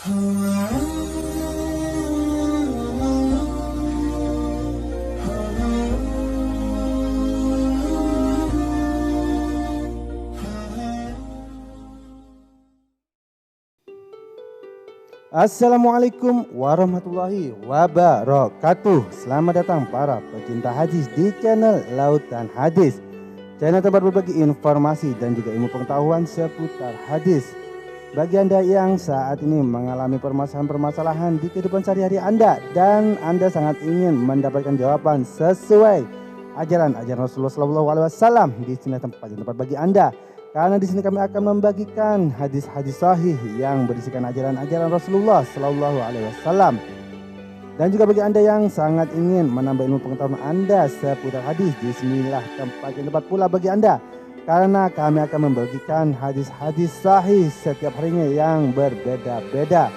Assalamualaikum warahmatullahi wabarakatuh. Selamat datang para pecinta hadis di channel Lautan Hadis, channel tempat berbagi informasi dan juga ilmu pengetahuan seputar hadis. Bagi Anda yang saat ini mengalami permasalahan-permasalahan di kehidupan sehari-hari Anda dan Anda sangat ingin mendapatkan jawaban sesuai ajaran Rasulullah SAW, di sini tempat bagi Anda. Karena di sini kami akan membagikan hadis-hadis sahih yang berisikan ajaran-ajaran Rasulullah SAW. Dan juga bagi Anda yang sangat ingin menambah ilmu pengetahuan Anda seputar hadis, disinilah tempat yang tepat pula bagi Anda. Karena kami akan membagikan hadis-hadis sahih setiap harinya yang berbeda-beda.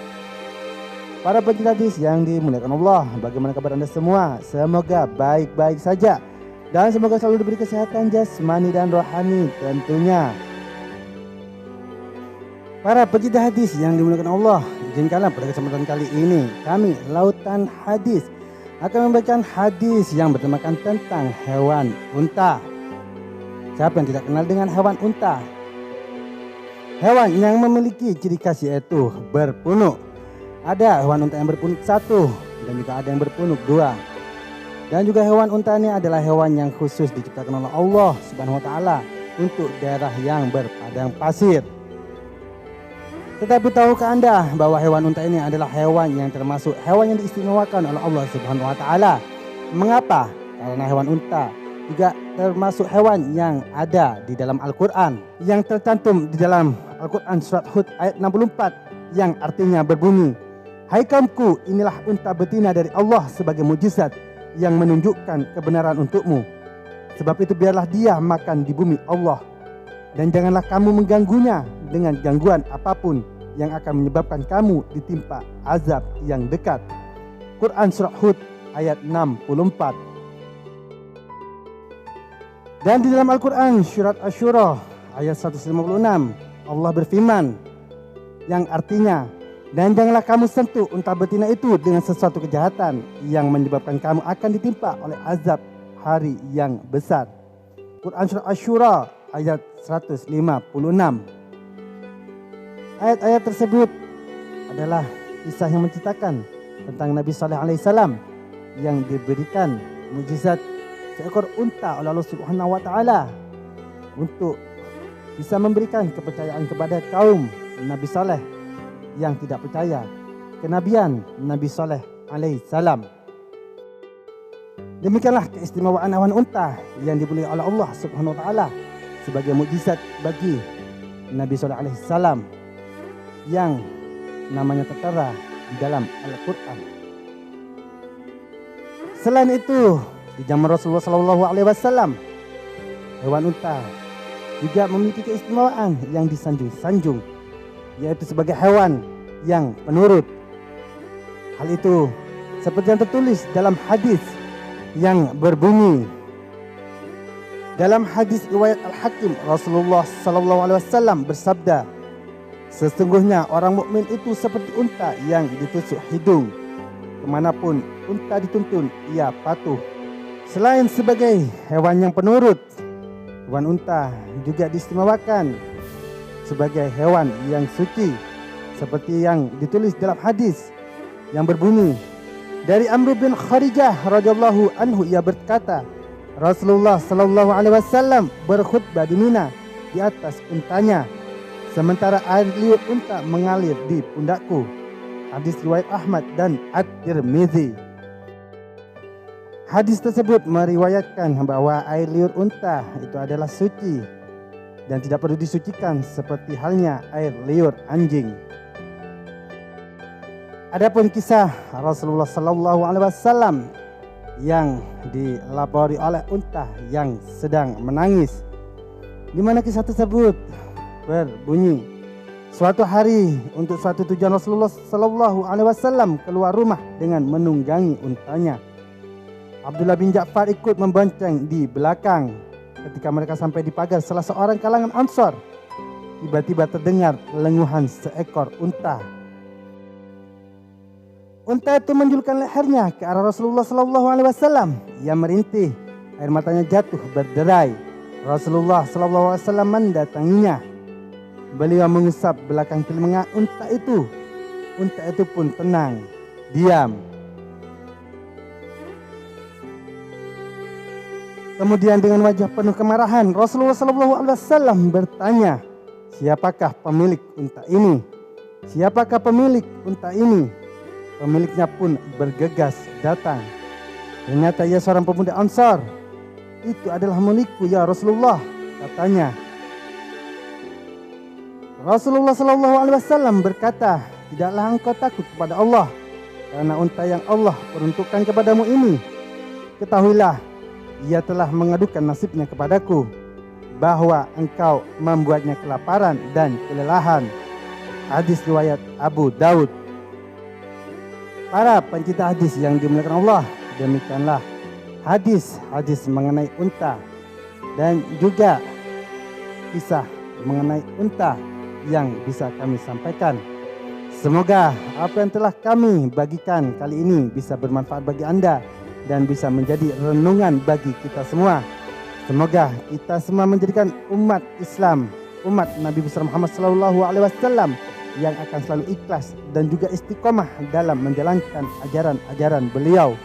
Para pencinta hadis yang dimuliakan Allah, bagaimana kabar Anda semua? Semoga baik-baik saja. Dan semoga selalu diberi kesehatan jasmani dan rohani tentunya. Para pecinta hadis yang dimuliakan Allah, izinkanlah pada kesempatan kali ini kami Lautan Hadis akan membacakan hadis yang bertemakan tentang hewan unta. Siapa yang tidak kenal dengan hewan unta? Hewan yang memiliki ciri khas yaitu berpunuk. Ada hewan unta yang berpunuk 1 dan juga ada yang berpunuk 2. Dan juga hewan unta ini adalah hewan yang khusus diciptakan oleh Allah Subhanahu wa taala untuk daerah yang berpadang pasir. Tetapi tahukah Anda bahwa hewan unta ini adalah hewan yang termasuk hewan yang diistimewakan oleh Allah Subhanahu wa taala? Mengapa? Karena hewan unta juga termasuk hewan yang ada di dalam Al-Qur'an, yang tercantum di dalam Al-Qur'an surat Hud ayat 64 yang artinya berbunyi, "Hai kaumku, inilah unta betina dari Allah sebagai mukjizat yang menunjukkan kebenaran untukmu. Sebab itu biarlah dia makan di bumi Allah. Dan janganlah kamu mengganggunya dengan gangguan apapun yang akan menyebabkan kamu ditimpa azab yang dekat." Quran Surah Hud ayat 64. Dan di dalam Al-Quran surat Asy-Syura ayat 156 Allah berfirman yang artinya, "Dan janganlah kamu sentuh unta betina itu dengan sesuatu kejahatan yang menyebabkan kamu akan ditimpa oleh azab hari yang besar." Quran Surah Asy-Syura ayat 156. Ayat-ayat tersebut adalah kisah yang menceritakan tentang Nabi Shalih alaihissalam yang diberikan mukjizat seekor unta oleh Allah Subhanahu wa taala untuk bisa memberikan kepercayaan kepada kaum Nabi Saleh yang tidak percaya kenabian Nabi Shalih alaihissalam. Demikianlah keistimewaan hewan unta yang diberi oleh Allah Subhanahu wa taala sebagai mukjizat bagi Nabi Shalih alaihissalam yang namanya tertera di dalam Al-Qur'an. Selain itu, di zaman Rasulullah SAW, hewan unta juga memiliki keistimewaan yang disanjung-sanjung, yaitu sebagai hewan yang penurut. Hal itu seperti yang tertulis dalam hadis yang berbunyi, dalam hadis riwayat Al-Hakim, Rasulullah SAW bersabda, "Sesungguhnya orang mukmin itu seperti unta yang ditusuk hidung. Kemanapun unta dituntun, ia patuh." Selain sebagai hewan yang penurut, hewan unta juga diistimewakan sebagai hewan yang suci, seperti yang ditulis dalam hadis yang berbunyi dari Amr bin Kharijah radhiyallahu anhu, ia berkata, Rasulullah sallallahu alaihi wasallam berkhutbah di Mina di atas untanya, sementara air liur unta mengalir di pundakku. Hadis riwayat Ahmad dan At-Tirmizi. Hadis tersebut meriwayatkan bahwa air liur unta itu adalah suci dan tidak perlu disucikan seperti halnya air liur anjing. Adapun kisah Rasulullah sallallahu alaihi wasallam yang dilapori oleh unta yang sedang menangis, di mana kisah tersebut berbunyi, suatu hari untuk suatu tujuan Rasulullah sallallahu alaihi wasallam keluar rumah dengan menunggangi untanya. Abdullah bin Ja'far ikut membonceng di belakang. Ketika mereka sampai di pagar salah seorang kalangan Ansor, tiba-tiba terdengar lenguhan seekor unta. Unta itu menjulurkan lehernya ke arah Rasulullah SAW. Ia merintih, air matanya jatuh berderai. Rasulullah SAW mendatanginya. Beliau mengusap belakang telinga unta itu. Unta itu pun tenang, diam. Kemudian dengan wajah penuh kemarahan, Rasulullah SAW bertanya, "Siapakah pemilik unta ini? Siapakah pemilik unta ini?" Pemiliknya pun bergegas datang. Ternyata ia seorang pemuda Ansar. "Itu adalah milikku ya Rasulullah," katanya. Rasulullah SAW berkata, "Tidaklah engkau takut kepada Allah, karena unta yang Allah peruntukkan kepadamu ini. Ketahuilah, ia telah mengadukan nasibnya kepadaku, bahwa engkau membuatnya kelaparan dan kelelahan." Hadis riwayat Abu Daud. Para pencinta hadis yang dimuliakan Allah, demikianlah hadis mengenai unta dan juga kisah mengenai unta yang bisa kami sampaikan. Semoga apa yang telah kami bagikan kali ini bisa bermanfaat bagi Anda dan bisa menjadi renungan bagi kita semua. Semoga kita semua menjadikan umat Islam, umat Nabi besar Muhammad SAW yang akan selalu ikhlas dan juga istiqomah dalam menjalankan ajaran-ajaran beliau,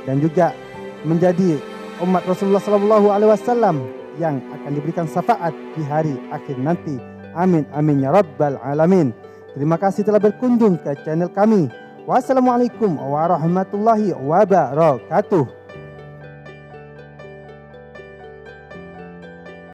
dan juga menjadi umat Rasulullah SAW yang akan diberikan syafaat di hari akhir nanti. Amin amin ya rabbal alamin. Terima kasih telah berkunjung ke channel kami. Wassalamualaikum warahmatullahi wabarakatuh.